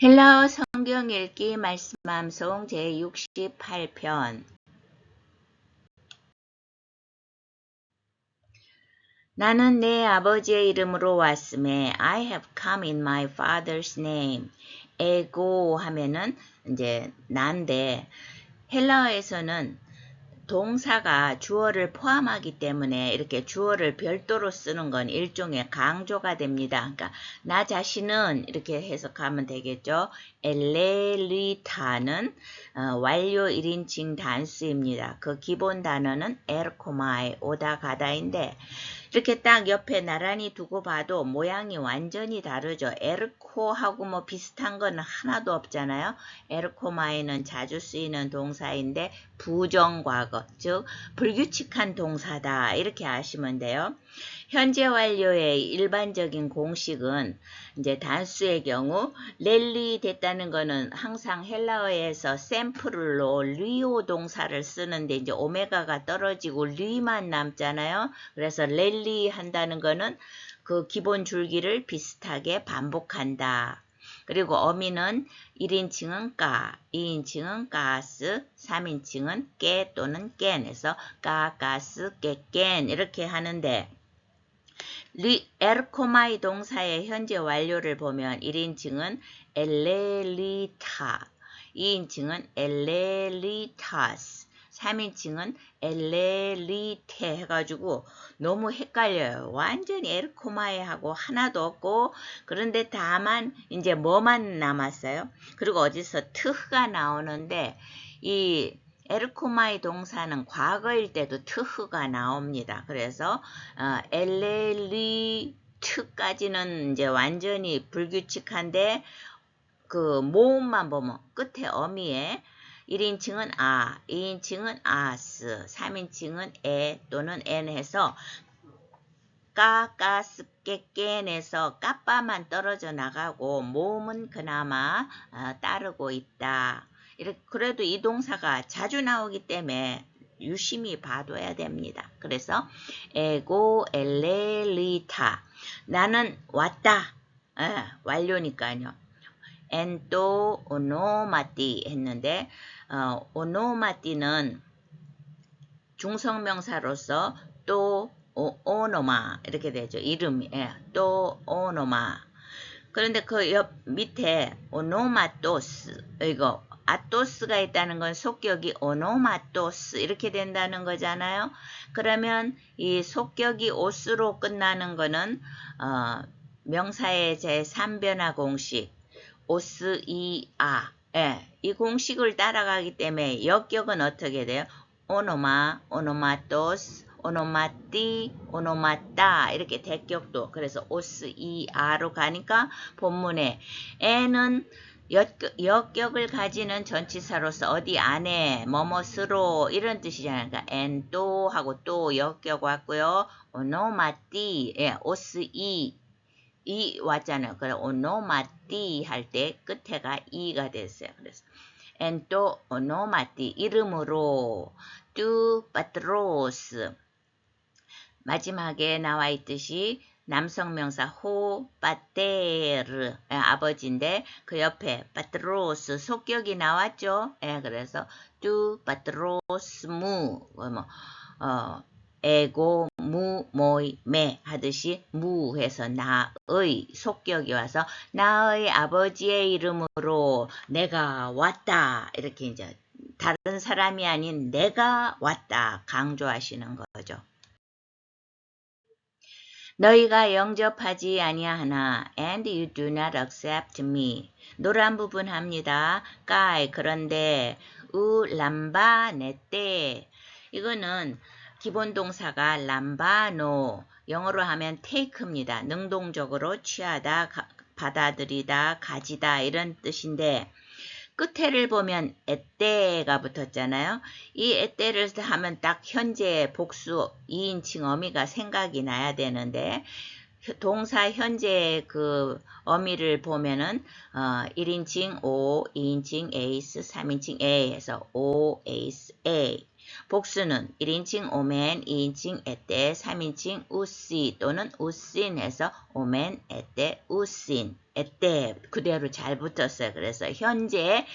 헬라어 성경 읽기 말씀 암송 제68편. 나는 내 아버지의 이름으로 왔음에 I have come in my father's name. 에고 하면은 이제 난데 헬라어에서는 동사가 주어를 포함하기 때문에 이렇게 주어를 별도로 쓰는 건 일종의 강조가 됩니다. 그러니까 나 자신은 이렇게 해석하면 되겠죠. 엘레리타는 완료 1인칭 단수입니다. 그 기본 단어는 에르코마이 오다 가다인데 이렇게 딱 옆에 나란히 두고 봐도 모양이 완전히 다르죠. 에르코하고 뭐 비슷한 건 하나도 없잖아요. 에르코마이는 자주 쓰이는 동사인데 부정과거, 즉 불규칙한 동사다 이렇게 아시면 돼요. 현재 완료의 일반적인 공식은 이제 단수의 경우 랠리 됐다는 거는 항상 헬라어에서 샘플로 리오 동사를 쓰는데 이제 오메가가 떨어지고 리만 남잖아요. 그래서 랠리 한다는 거는 그 기본 줄기를 비슷하게 반복한다. 그리고 어미는 1인칭은 까, 2인칭은 가스, 3인칭은 깨 또는 깬에서 까, 가스, 깨, 깬 이렇게 하는데 에르코마이 동사의 현재 완료를 보면 1인칭은 엘레리타, 2인칭은 엘레리타스, 3인칭은 엘레리테 해가지고 너무 헷갈려요. 완전히 에르코마이하고 하나도 없고 그런데 다만 이제 뭐만 남았어요. 그리고 어디서 트흐가 나오는데 이 에르코마이 동사는 과거일 때도 트흐가 나옵니다. 그래서 엘렐리트까지는 이제 완전히 불규칙한데 그 모음만 보면 끝에 어미에 1인칭은 아, 2인칭은 아스, 3인칭은 에 또는 엔 해서 까, 가스, 깨깬에서 까빠만 떨어져 나가고 모음은 그나마 따르고 있다. 이렇게 그래도 이 동사가 자주 나오기 때문에 유심히 봐둬야 됩니다. 그래서 에고 엘레리타 나는 왔다. 완료니까요. 엔또 오노마띠 했는데 오노마띠는 중성명사로서 또 오노마 이렇게 되죠. 이름이 또 오노마. 그런데 그 옆 밑에 오노마토스 이거 아토스가 있다는 건 속격이 오노마토스 이렇게 된다는 거잖아요. 그러면 이 속격이 오스로 끝나는 거는 명사의 제3변화 공식 오스 이아 이 공식을 따라가기 때문에 역격은 어떻게 돼요? 오노마, 오노마토스, 오노마띠, 오노마따 이렇게 대격도 그래서 오스 이아로 가니까 본문에 에는 역격을 가지는 전치사로서 어디 안에 뭐뭐스로 이런 뜻이잖아요. 그러니까 엔또 하고 또 역격 왔고요. 오노마띠 오스 이 왔잖아요. 그래서 오노마띠 할 때 끝에가 이가 됐어요. 그래서 엔또 오노마띠 이름으로 뚜 파트로스 마지막에 나와 있듯이 남성명사 호 파테르 아버지인데 그 옆에 파트로스 속격이 나왔죠. 그래서 뚜 파트로스무 에고 무 모이 매 하듯이 무 해서 나의 속격이 와서 나의 아버지의 이름으로 내가 왔다 이렇게 이제 다른 사람이 아닌 내가 왔다 강조하시는 거죠. 너희가 영접하지 아니하나 and you do not accept me. 노란 부분 합니다. 까이 그런데 우 람바 네떼 이거는 기본 동사가 람바노 영어로 하면 take입니다. 능동적으로 취하다, 받아들이다, 가지다 이런 뜻인데 끝에를 보면 에떼가 붙었잖아요. 이 에떼를 하면 딱 현재 복수 2인칭 어미가 생각이 나야 되는데 동사 현재 그 어미를 보면은 1인칭 O, 2인칭 에이스, 3인칭 A 해서 O, 에이스, A. 복수는 1인칭 오멘, 2인칭 에떼, 3인칭 우시 또는 우신 해서 오멘, 에떼, 우신, 에떼 그대로 잘 붙었어요. 그래서 현재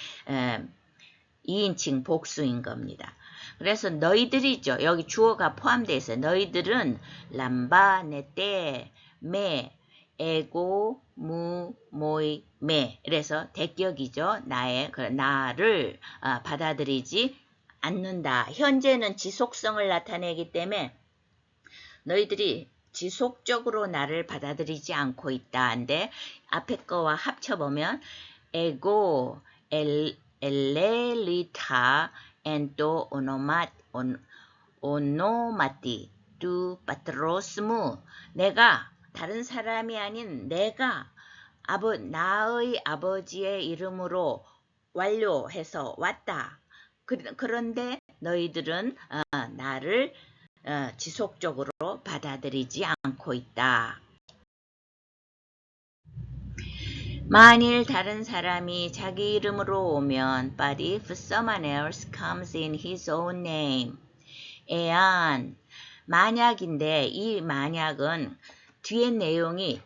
2인칭 복수인 겁니다. 그래서 너희들이죠. 여기 주어가 포함되어 있어요. 너희들은 람바, 네떼, 메, 에고, 무, 모이, 메. 그래서 대격이죠. 나를 받아들이지 않는다. 현재는 지속성을 나타내기 때문에 너희들이 지속적으로 나를 받아들이지 않고 있다인데 앞에 거와 합쳐보면 에고, 엘레리타, 엔또 오노마티, 두 파트로스무. 내가 다른 사람이 아닌 내가 나의 아버지의 이름으로 완료해서 왔다. 그런데 너희들은 나를 지속적으로 받아들이지 않고 있다. 만일 다른 사람이 자기 이름으로 오면 but if someone else comes in his own name and 만약인데 이 만약은 뒤에 내용이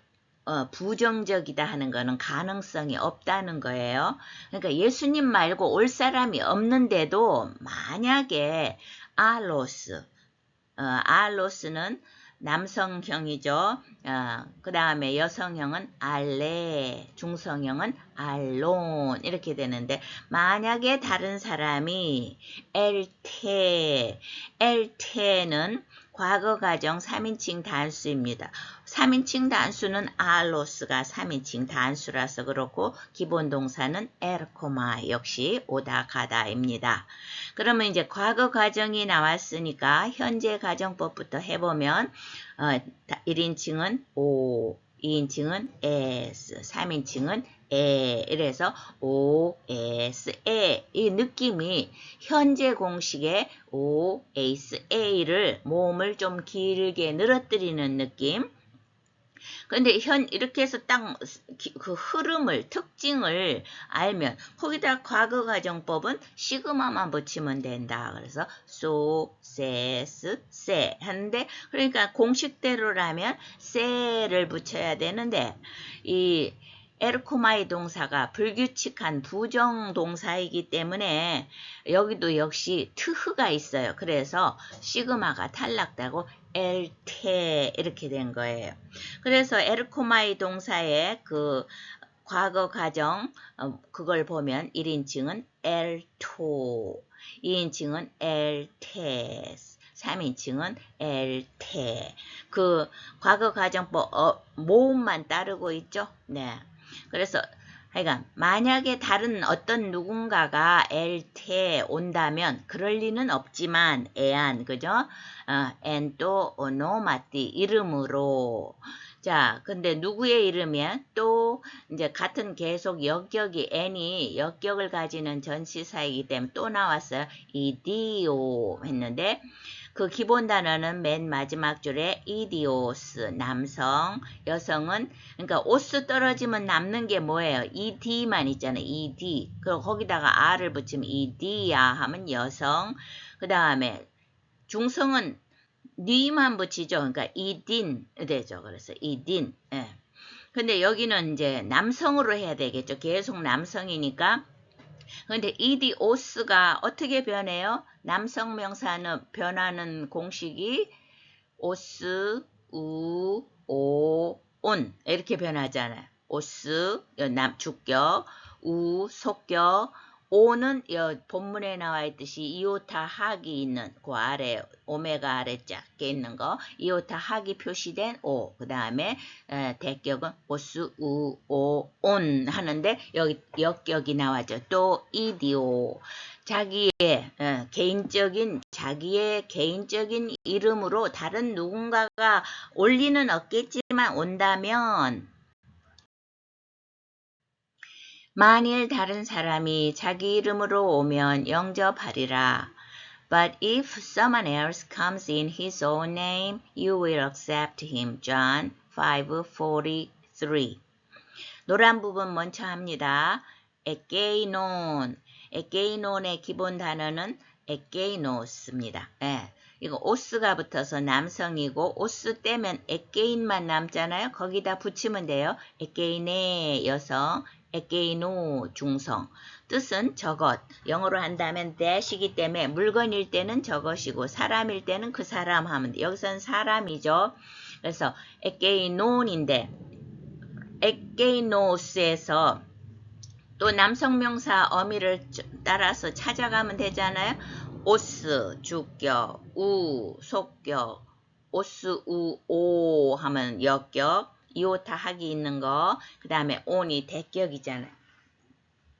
부정적이다 하는 거는 가능성이 없다는 거예요. 그러니까 예수님 말고 올 사람이 없는데도 만약에 알로스는 남성형이죠. 그 다음에 여성형은 알레, 중성형은 알론 이렇게 되는데 만약에 다른 사람이 엘테는 과거 가정 3인칭 단수입니다. 3인칭 단수는 알로스가 3인칭 단수라서 그렇고 기본 동사는 에르코마 역시 오다 가다입니다. 그러면 이제 과거 가정이 나왔으니까 현재 가정법부터 해보면 1인칭은 오, 2인칭은 s, 3인칭은 에 이래서 o, s, a 이 느낌이 현재 공식의 o, s, a를 모음을 좀 길게 늘어뜨리는 느낌. 근데 이렇게 해서 딱 그 흐름을 특징을 알면 거기다 과거 가정법은 시그마만 붙이면 된다. 그래서 so, says, say 하는데 그러니까 공식대로라면 say를 붙여야 되는데 이 에르코마이 동사가 불규칙한 부정 동사이기 때문에 여기도 역시 트흐가 있어요. 그래서 시그마가 탈락되고 엘테 이렇게 된 거예요. 그래서 에르코마이 동사의 그 과거 가정 그걸 보면 1인칭은 엘토, 2인칭은 엘테스, 3인칭은 엘테. 그 과거 가정법 모음만 따르고 있죠. 네. 그래서 하여간 만약에 다른 어떤 누군가가 엘테 온다면 그럴 리는 없지만 에안 그죠? 엔또 오노마티 이름으로 자 근데 누구의 이름이야? 또 이제 같은 계속 역격이 n이 역격을 가지는 전치사이기 때문에 또 나왔어요. 이디오 했는데 그 기본 단어는 맨 마지막 줄에 이디오스 남성, 여성은 그러니까 오스 떨어지면 남는 게 뭐예요? ed만 있잖아요. ed. 그리고 거기다가 r을 붙이면 ed야 하면 여성. 그 다음에 중성은 니만 붙이죠. 그러니까 edin 되죠. 그래서 edin. 예. 근데 여기는 이제 남성으로 해야 되겠죠. 계속 남성이니까. 근데 이디오스가 어떻게 변해요? 남성 명사는 변하는 공식이 오스, 우, 오, 온 이렇게 변하잖아요. 오스, 주격, 우, 속격, 오는 본문에 나와 있듯이 이오타 학이 있는 그 아래 오메가 아래 작게 있는 거 이오타 학이 표시된 오. 그 다음에 대격은 오스, 우, 오, 온 하는데 여기 역격이 나와죠. 또 이디오. 자기의 개인적인 이름으로 다른 누군가가 올 리는 없겠지만 온다면 만일 다른 사람이 자기 이름으로 오면 영접하리라. But if someone else comes in his own name, you will accept him. John 5:43. 노란 부분 먼저 합니다. 에게이논. 에게이논의 기본 단어는 에게이노스입니다. 예. 이거 오스가 붙어서 남성이고 오스 떼면 에게인만 남잖아요. 거기다 붙이면 돼요. 에게인의 여성, 에게이노 중성. 뜻은 저것. 영어로 한다면 that이기 때문에 물건일 때는 저것이고 사람일 때는 그 사람 하면 돼. 여기서는 사람이죠. 그래서 에게이논인데 에게이노스에서 또 남성명사 어미를 따라서 찾아가면 되잖아요. 오스, 주격, 우, 속격, 오스, 우, 오 하면 역격, 이오타 하기 있는 거, 그 다음에 온이 대격이잖아요.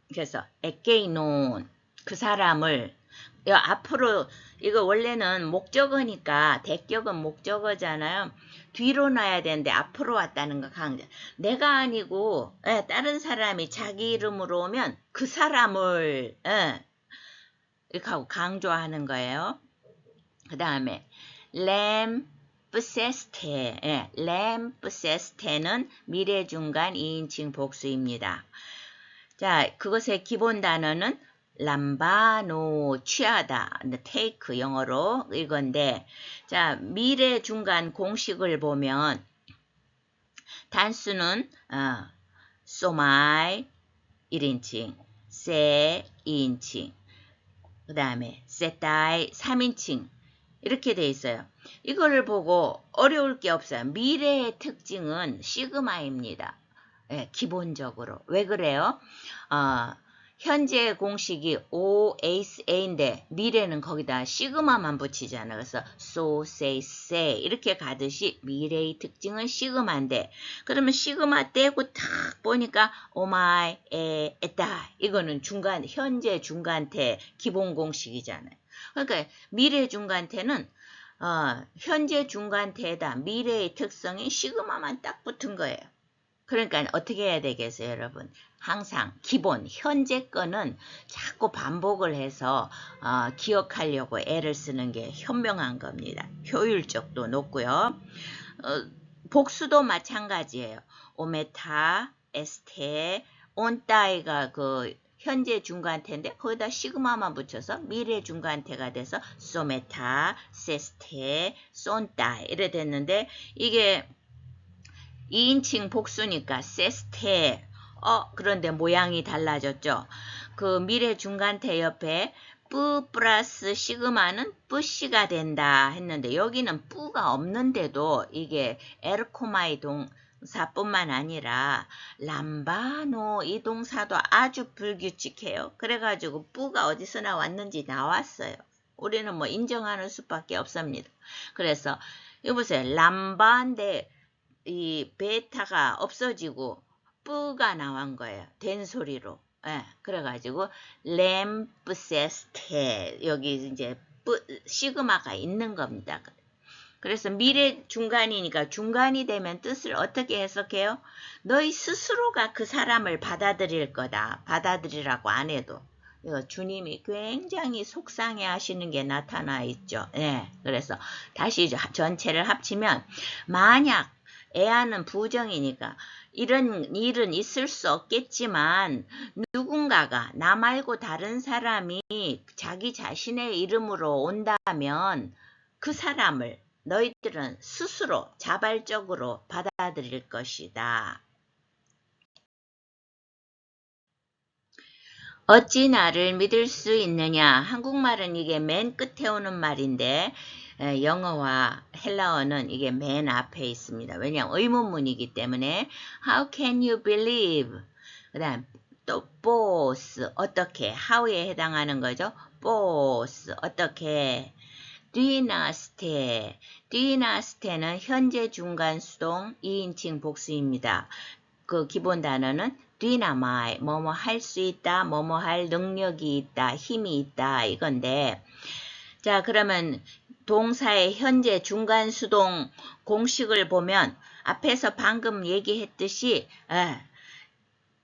그래서 에게이논, 그 사람을 앞으로 이거 원래는 목적어니까 대격은 목적어잖아요. 뒤로 놔야 되는데 앞으로 왔다는 거 강조. 내가 아니고 다른 사람이 자기 이름으로 오면 그 사람을 이렇게 하고 강조하는 거예요. 그 다음에 램프세스테, 램프세스테는 미래중간 2인칭 복수입니다. 자, 그것의 기본 단어는 람바노, 취하다, take 영어로 이건데, 자, 미래 중간 공식을 보면 단수는 소마이 1인칭, 세 2인칭, 그 다음에 세타이 3인칭 이렇게 돼 있어요. 이거를 보고 어려울 게 없어요. 미래의 특징은 시그마입니다. 네, 기본적으로. 왜 그래요? 현재 공식이 O, ACE, A인데 미래는 거기다 시그마만 붙이잖아. 그래서 so, say, say 이렇게 가듯이 미래의 특징은 시그마인데 그러면 시그마 떼고 탁 보니까 oh my, 에다 이거는 중간 현재 중간태 기본 공식이잖아요. 그러니까 미래 중간태는 현재 중간태에다 미래의 특성이 시그마만 딱 붙은 거예요. 그러니까 어떻게 해야 되겠어요, 여러분? 항상 기본 현재 거는 자꾸 반복을 해서 기억하려고 애를 쓰는 게 현명한 겁니다. 효율적도 높고요. 복수도 마찬가지예요. 오메타, 에스테, 온따이가 그 현재 중간태인데 거기다 시그마만 붙여서 미래 중간태가 돼서 소메타, 세스테, 쏜따이 이래 됐는데 이게 2인칭 복수니까 세스테 그런데 모양이 달라졌죠. 그 미래 중간태 옆에 뿌 플러스 시그마는 뿌시가 된다 했는데 여기는 뿌가 없는데도 이게 에르코마이 동사뿐만 아니라 람바노 이 동사도 아주 불규칙해요. 그래가지고 뿌가 어디서 나왔는지 나왔어요. 우리는 뭐 인정하는 수밖에 없습니다. 그래서 이거 보세요. 람바인데 이 베타가 없어지고 뿌가 나온 거예요. 된소리로. 그래가지고 램프세스테 여기 이제 시그마가 있는 겁니다. 그래서 미래 중간이니까 중간이 되면 뜻을 어떻게 해석해요? 너희 스스로가 그 사람을 받아들일 거다. 받아들이라고 안 해도. 이거 주님이 굉장히 속상해 하시는 게 나타나 있죠. 그래서 다시 전체를 합치면 만약 애아는 부정이니까 이런 일은 있을 수 없겠지만 누군가가 나 말고 다른 사람이 자기 자신의 이름으로 온다면 그 사람을 너희들은 스스로 자발적으로 받아들일 것이다. 어찌 나를 믿을 수 있느냐? 한국말은 이게 맨 끝에 오는 말인데 영어와 헬라어는 이게 맨 앞에 있습니다. 왜냐하면 의문문이기 때문에 How can you believe? 그 다음 또 both 어떻게 how에 해당하는 거죠. both 어떻게 뒤나스테 뒤나스테는 현재 중간 수동 2인칭 복수입니다. 그 기본 단어는 뒤나마이 뭐뭐 할 수 있다 뭐뭐 할 능력이 있다 힘이 있다 이건데 자 그러면 동사의 현재 중간 수동 공식을 보면 앞에서 방금 얘기했듯이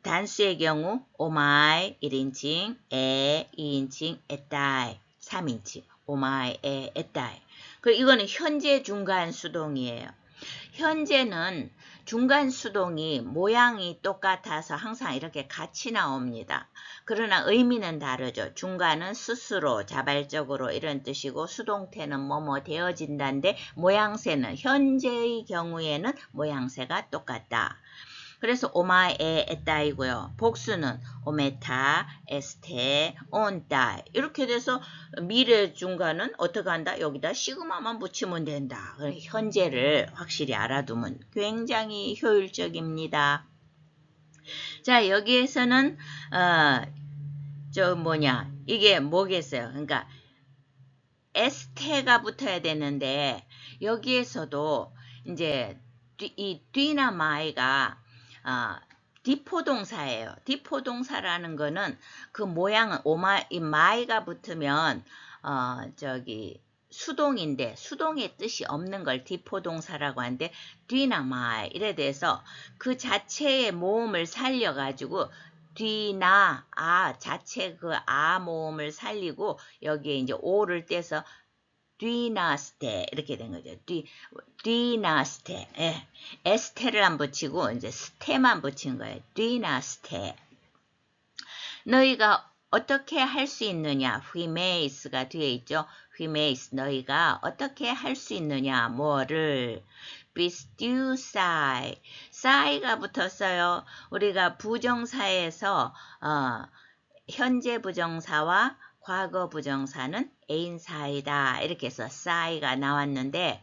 단수의 경우 오마이 1인칭, 에 2인칭, 에따이 3인칭, 오마이, 에, 에따이. 그리고 이거는 현재 중간 수동이에요. 현재는 중간 수동이 모양이 똑같아서 항상 이렇게 같이 나옵니다. 그러나 의미는 다르죠. 중간은 스스로 자발적으로 이런 뜻이고 수동태는 뭐뭐 되어진다인데 모양새는 현재의 경우에는 모양새가 똑같다. 그래서 오마에 에따이고요. 복수는 오메타, 에스테, 온따 이렇게 돼서 미래 중간은 어떻게 한다? 여기다 시그마만 붙이면 된다. 현재를 확실히 알아두면 굉장히 효율적입니다. 자, 여기에서는 이게 뭐겠어요? 그러니까 에스테가 붙어야 되는데 여기에서도 이제 이 뒤나 마이가 디포동사예요. 디포동사라는 거는 그 모양은 이 마이가 붙으면 수동인데 수동의 뜻이 없는 걸 디포동사라고 하는데 뒤나 마이 이래 돼서 그 자체의 모음을 살려가지고 뒤나 자체 그 모음을 살리고 여기에 이제 오를 떼서 뒤나스테 이렇게 된 거죠. 뒤나스테. 예. 에스테를 안 붙이고 이제 스테만 붙인 거예요. 뒤나스테. 너희가 어떻게 할 수 있느냐? 휘메이스가 뒤에 있죠. 휘메이스 너희가 어떻게 할 수 있느냐? 뭐를? 비스듀사이. 사이가 붙었어요. 우리가 부정사에서 현재 부정사와 과거 부정사는 애인 사이다 이렇게 해서 사이가 나왔는데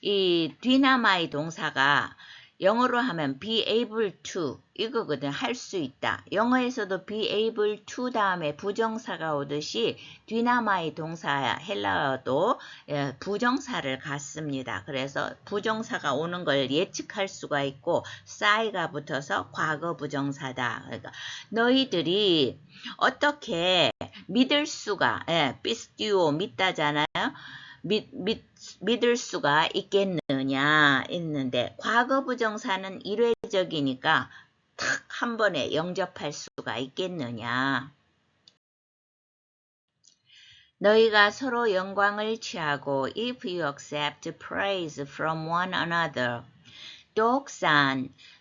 이 뒤나마이 동사가 영어로 하면 be able to 이거거든. 할 수 있다. 영어에서도 be able to 다음에 부정사가 오듯이 뒤나마이 동사 헬라어도 부정사를 갖습니다. 그래서 부정사가 오는 걸 예측할 수가 있고 사이가 붙어서 과거 부정사다. 그러니까 너희들이 어떻게 믿을 수가 피스듀오 믿다잖아요. 믿을 수가 있겠느냐 있는데 과거 부정사는 일회적이니까 탁 한 번에 영접할 수가 있겠느냐. 너희가 서로 영광을 취하고 if you accept praise from one another.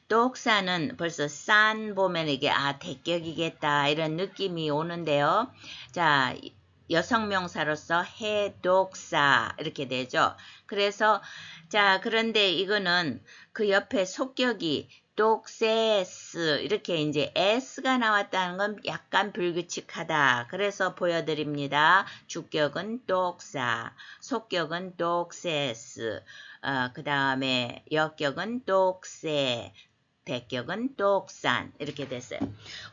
독산은 벌써 산 보면 이게 대격이겠다 이런 느낌이 오는데요. 자, 여성명사로서 해독사 이렇게 되죠. 그래서 자 그런데 이거는 그 옆에 속격이 독세스 이렇게 이제 s가 나왔다는 건 약간 불규칙하다. 그래서 보여드립니다. 주격은 독사, 속격은 독세스, 그 다음에 역격은 독세, 대격은 독산 이렇게 됐어요.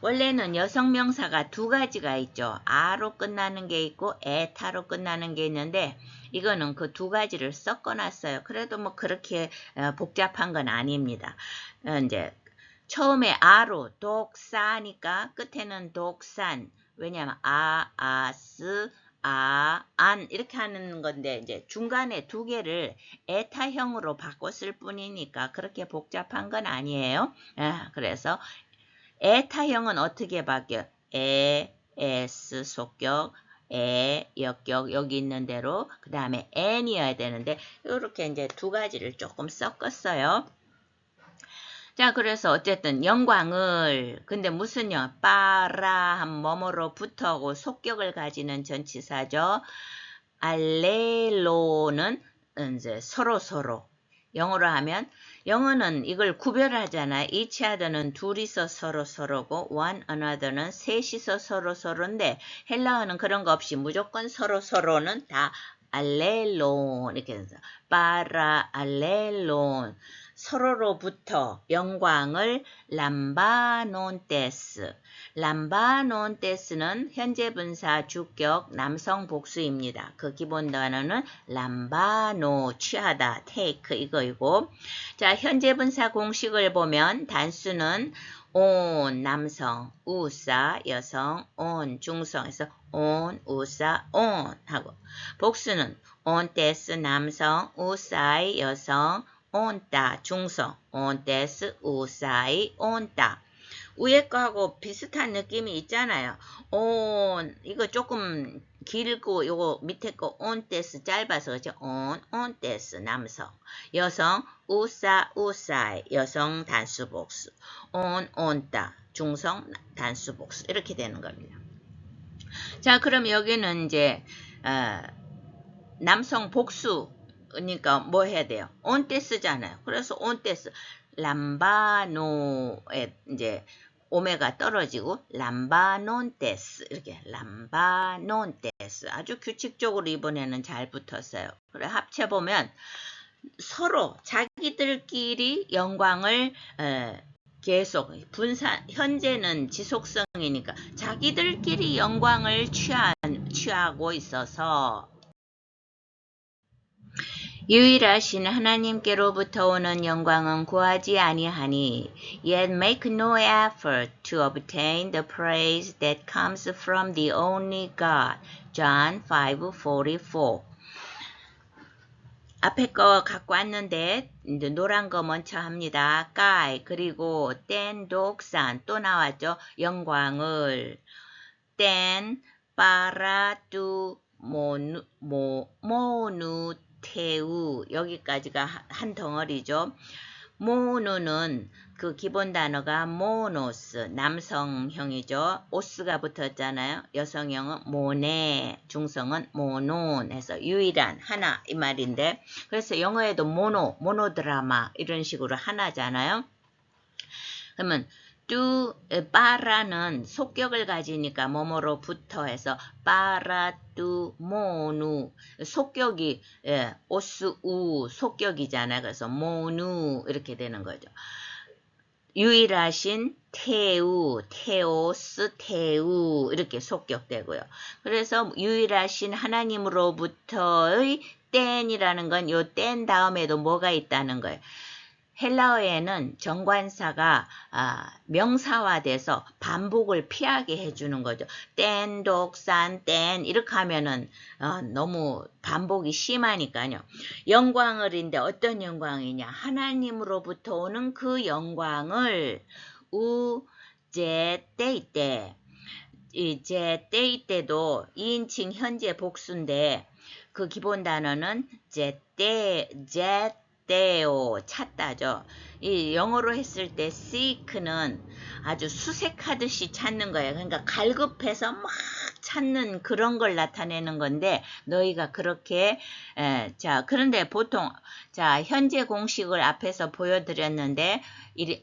원래는 여성명사가 두 가지가 있죠. 아로 끝나는 게 있고 에타로 끝나는 게 있는데 이거는 그 두 가지를 섞어놨어요. 그래도 뭐 그렇게 복잡한 건 아닙니다. 이제 처음에 아로 독사니까 끝에는 독산. 왜냐하면 아스 안 이렇게 하는 건데 이제 중간에 두 개를 에타형으로 바꿨을 뿐이니까 그렇게 복잡한 건 아니에요. 그래서 에타형은 어떻게 바뀌어? 에스 속격, 역격 여기 있는 대로 그 다음에 n이어야 되는데 이렇게 이제 두 가지를 조금 섞었어요. 자, 그래서 어쨌든 영광을 근데 무슨요? 빠라 뭐뭐로 붙어고 속격을 가지는 전치사죠. 알레로는 이제 서로 영어로 하면 영어는 이걸 구별하잖아요. each other는 둘이서 서로고 one another는 셋이서 서로인데 헬라어는 그런 거 없이 무조건 서로는 다 알렐론 이렇게 해서 빠라 알렐론 서로로부터 영광을 람바논테스. 람바논테스는 현재 분사 주격 남성 복수입니다. 그 기본 단어는 람바노 취하다 take 이거이고 자 현재 분사 공식을 보면 단수는 온 남성, 우사 여성, 온 중성에서 온 우사 온 하고 복수는 온테스 남성, 우사이 여성 온따 중성 온테스 우사이 온따 위에 거하고 비슷한 느낌이 있잖아요. 온 이거 조금 길고 요거 밑에 거 온테스 짧아서 그죠? 온테스 남성. 여성 우사 우사이 여성 단수복수. 온따 중성 단수복수 이렇게 되는 겁니다. 자, 그럼 여기는 이제 남성 복수 그러니까 뭐 해야 돼요? 온테스잖아요. 그래서 온테스 람바노에 이제 오메가 떨어지고 람바논테스 이렇게 람바논테스 아주 규칙적으로 이번에는 잘 붙었어요. 그래 합쳐보면 서로 자기들끼리 영광을 계속 분산 현재는 지속성이니까 자기들끼리 영광을 취하고 있어서 유일하신 하나님께로부터 오는 영광은 구하지 아니하니 yet make no effort to obtain the praise that comes from the only God. John 5:44. 앞에 거 갖고 왔는데 이제 노란 거 먼저 합니다. 까이 그리고 땐 독산 또 나왔죠. 영광을 땐 빠라두 모누 테우 여기까지가 한 덩어리죠. 모누는 그 기본 단어가 모노스 남성형이죠. 오스가 붙었잖아요. 여성형은 모네 중성은 모논 해서 유일한 하나 이 말인데 그래서 영어에도 모노드라마 이런 식으로 하나잖아요. 그러면 빠라는 속격을 가지니까 뭐뭐로 붙어 해서 빠라뚜 모누 속격이 오스우 속격이잖아요. 그래서 모누 이렇게 되는 거죠. 유일하신 테우 테오스 테우 이렇게 속격되고요. 그래서 유일하신 하나님으로부터의 땐이라는 건 요 땐 다음에도 뭐가 있다는 거예요. 헬라어에는 정관사가 명사화돼서 반복을 피하게 해주는 거죠. 땐, 독산, 땐 이렇게 하면은 너무 반복이 심하니까요. 영광을인데 어떤 영광이냐. 하나님으로부터 오는 그 영광을 제때이때 이제 때이때도 2인칭 현재 복수인데 그 기본 단어는 제때오 찾다죠. 이 영어로 했을 때 seek는 아주 수색하듯이 찾는 거예요. 그러니까 갈급해서 막 찾는 그런 걸 나타내는 건데 너희가 그렇게 자 그런데 보통 자 현재 공식을 앞에서 보여드렸는데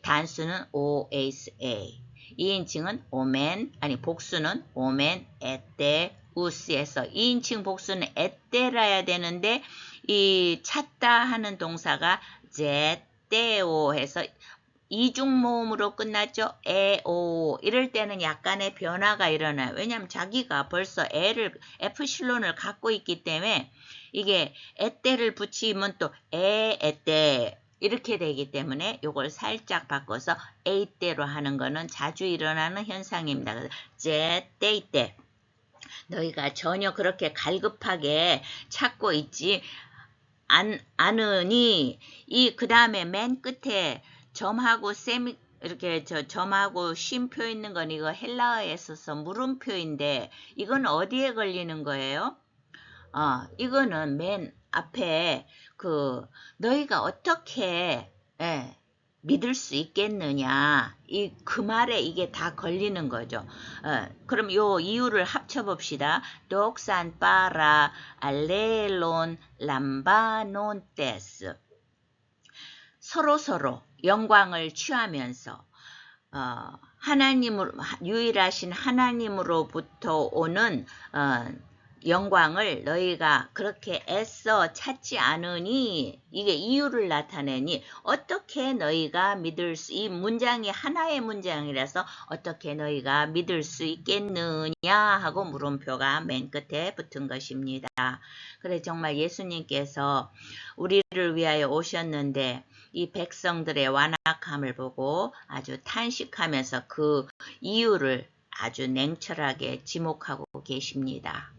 단수는 OSA 2인칭은 오멘 아니 복수는 오멘 에떼 우스에서 2인칭 복수는 에떼라야 되는데 이 찾다 하는 동사가 제떼오 해서 이중모음으로 끝났죠. 에오 이럴 때는 약간의 변화가 일어나요. 왜냐하면 자기가 벌써 에프실론을 갖고 있기 때문에 이게 에떼를 붙이면 또 에떼 이렇게 되기 때문에 이걸 살짝 바꿔서 에이떼로 하는 거는 자주 일어나는 현상입니다. 그래서 제떼이떼 너희가 전혀 그렇게 갈급하게 찾고 있지 않으니 이 그 다음에 맨 끝에 점하고 이렇게 점하고 쉼표 있는 건 이거 헬라어에 있어서 물음표인데 이건 어디에 걸리는 거예요? 이거는 맨 앞에 너희가 어떻게 믿을 수 있겠느냐 그 말에 이게 다 걸리는 거죠. 그럼 요 이유를 합쳐봅시다. 독산 빠라 알레론 람바논테스 서로 영광을 취하면서 유일하신 하나님으로부터 오는 영광을 너희가 그렇게 애써 찾지 않으니 이게 이유를 나타내니 어떻게 너희가 이 문장이 하나의 문장이라서 어떻게 너희가 믿을 수 있겠느냐 하고 물음표가 맨 끝에 붙은 것입니다. 그래 정말 예수님께서 우리를 위하여 오셨는데 이 백성들의 완악함을 보고 아주 탄식하면서 그 이유를 아주 냉철하게 지목하고 계십니다.